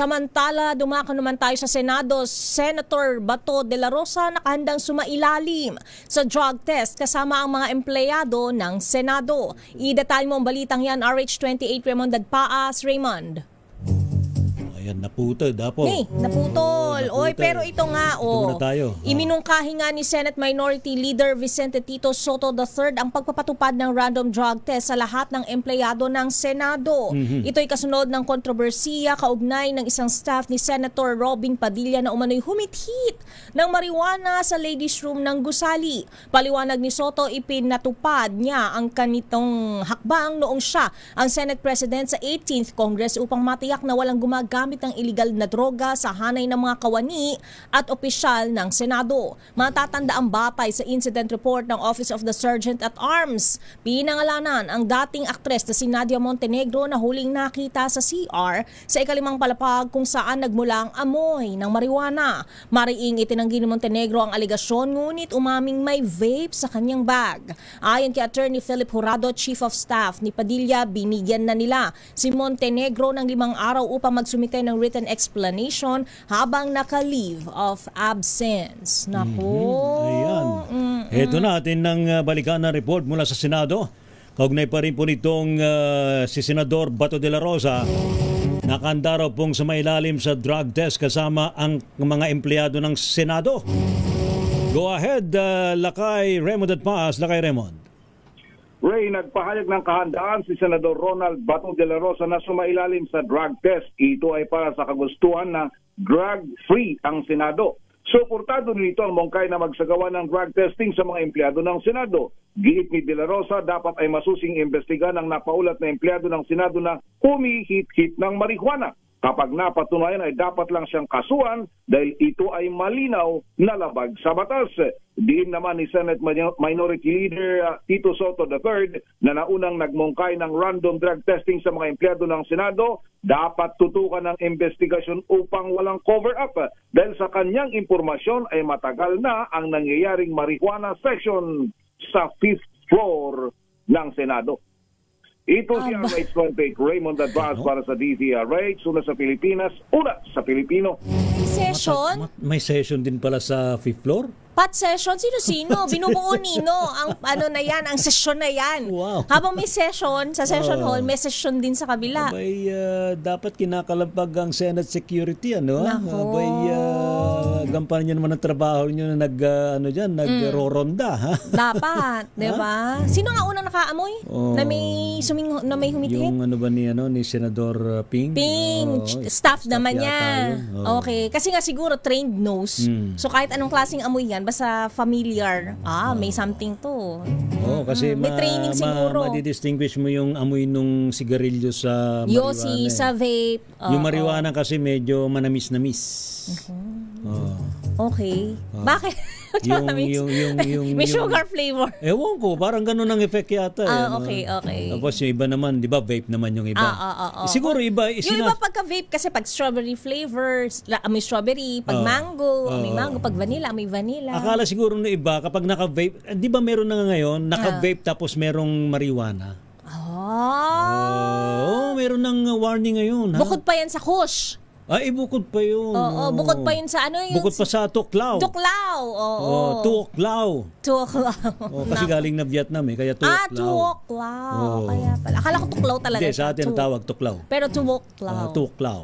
Samantala, dumako naman tayo sa Senado. Senator Bato de la Rosa nakahandang sumailalim sa drug test kasama ang mga empleyado ng Senado. Idetalye mo ang balitang yan, RH28 Raymond Dagpaas. Raymond. Ayan, naputol. Naputol. Oy, pero ito nga, tayo. Iminungkahi nga ni Senate Minority Leader Vicente Tito Soto III ang pagpapatupad ng random drug test sa lahat ng empleyado ng Senado. Ito'y kasunod ng kontrobersiya kaugnay ng isang staff ni Senator Robin Padilla na umano'y humithit ng marijuana sa ladies room ng gusali. Paliwanag ni Soto, ipinatupad niya ang kanitong hakbang noong siya ang Senate President sa 18th Congress upang matiyak na walang gumagamit ng iligal na droga sa hanay ng mga kawani at opisyal ng Senado. Matatanda ang batay sa incident report ng Office of the Sergeant at Arms. Pinangalanan ang dating aktres na si Nadia Montenegro na huling nakita sa CR sa ikalimang palapag kung saan nagmula ang amoy ng marijuana. Mariing itinanggi ni Montenegro ang aligasyon ngunit umaming may vape sa kanyang bag. Ayon kay Attorney Philip Jurado, Chief of Staff ni Padilla, binigyan na nila si Montenegro ng 5 araw upang magsumite ng written explanation habang naka-leave of absence. Naku. Ayan. Ito na atin ng balikan na report mula sa Senado. Kaugnay pa rin po nitong si Senador Bato de la Rosa. Nakahanda raw pong sumailalim sa drug test kasama ang mga empleyado ng Senado. Go ahead, Lakay Raymond Dagpaas. Lakay Raymond. Ray, nagpahayag ng kahandaan si Senador Ronald Bato de la Rosa na sumailalim sa drug test. Ito ay para sa kagustuhan na drug-free ang Senado. Suportado nito ang mungkay na magsagawa ng drug testing sa mga empleyado ng Senado. Giit ni de la Rosa, dapat ay masusing imbestigan ang napaulat na empleyado ng Senado na humihit-hit ng marijuana. Kapag napatunayan ay dapat lang siyang kasuhan dahil ito ay malinaw na labag sa batas. Diin naman ni Senate Minority Leader Tito Soto III na naunang nagmungkay ng random drug testing sa mga empleyado ng Senado, dapat tutukan ng investigasyon upang walang cover-up dahil sa kanyang impormasyon ay matagal na ang nangyayaring marijuana session sa 5th floor ng Senado. Ito si RH28 Raymond Dagpaas para sa DZRH, una sa Pilipinas, una sa Pilipino. Session? May session din pala sa 5th floor? Pat session? Sino-sino? Binubuo nino ang ang session na yan. Wow. Habang may session sa session hall, may session din sa kabila. Abay, dapat kinakalampag ang Senate security, ano? Nako. Abay, gampanan nyo naman ang trabaho nyo na nag-roronda, ha? Dapat, di ba? Sino nga unang nakaamoy? Na may humithit? Yung ni Senador Ping? Staff naman niya. Okay. Kasi nga siguro trained nose. So kahit anong klaseng amoy yan, basta familiar. May something to. Kasi may training siguro. Madidistinguish mo yung amoy nung sigarilyo sa marijuana. Yosi, sa vape. Yung marijuana kasi medyo manamis-namis. Okay. Bakit? May sugar flavor. Ewan ko, parang ganun ang effect yata. Okay. Tapos yung iba naman, di ba, vape naman yung iba. Siguro iba. Yung iba pagka-vape kasi pag strawberry flavors, may strawberry, pag mango, may mango, pag vanilla, may vanilla. Akala siguro na iba, kapag naka-vape, di ba meron na ngayon, naka-vape tapos merong marijuana? Meron ng warning ngayon. Bukod pa yan sa Kush. Bukod pa yun. Bukod pa yun sa Bukod pa sa Tuklaw. Tuklaw. Tuklaw. Kasi galing na Vietnam kaya Tuklaw. Tuklaw. Kaya pala. Akala ko Tuklaw talaga. Hindi, sa atin ang tawag Tuklaw. Pero Tuklaw. Tuklaw.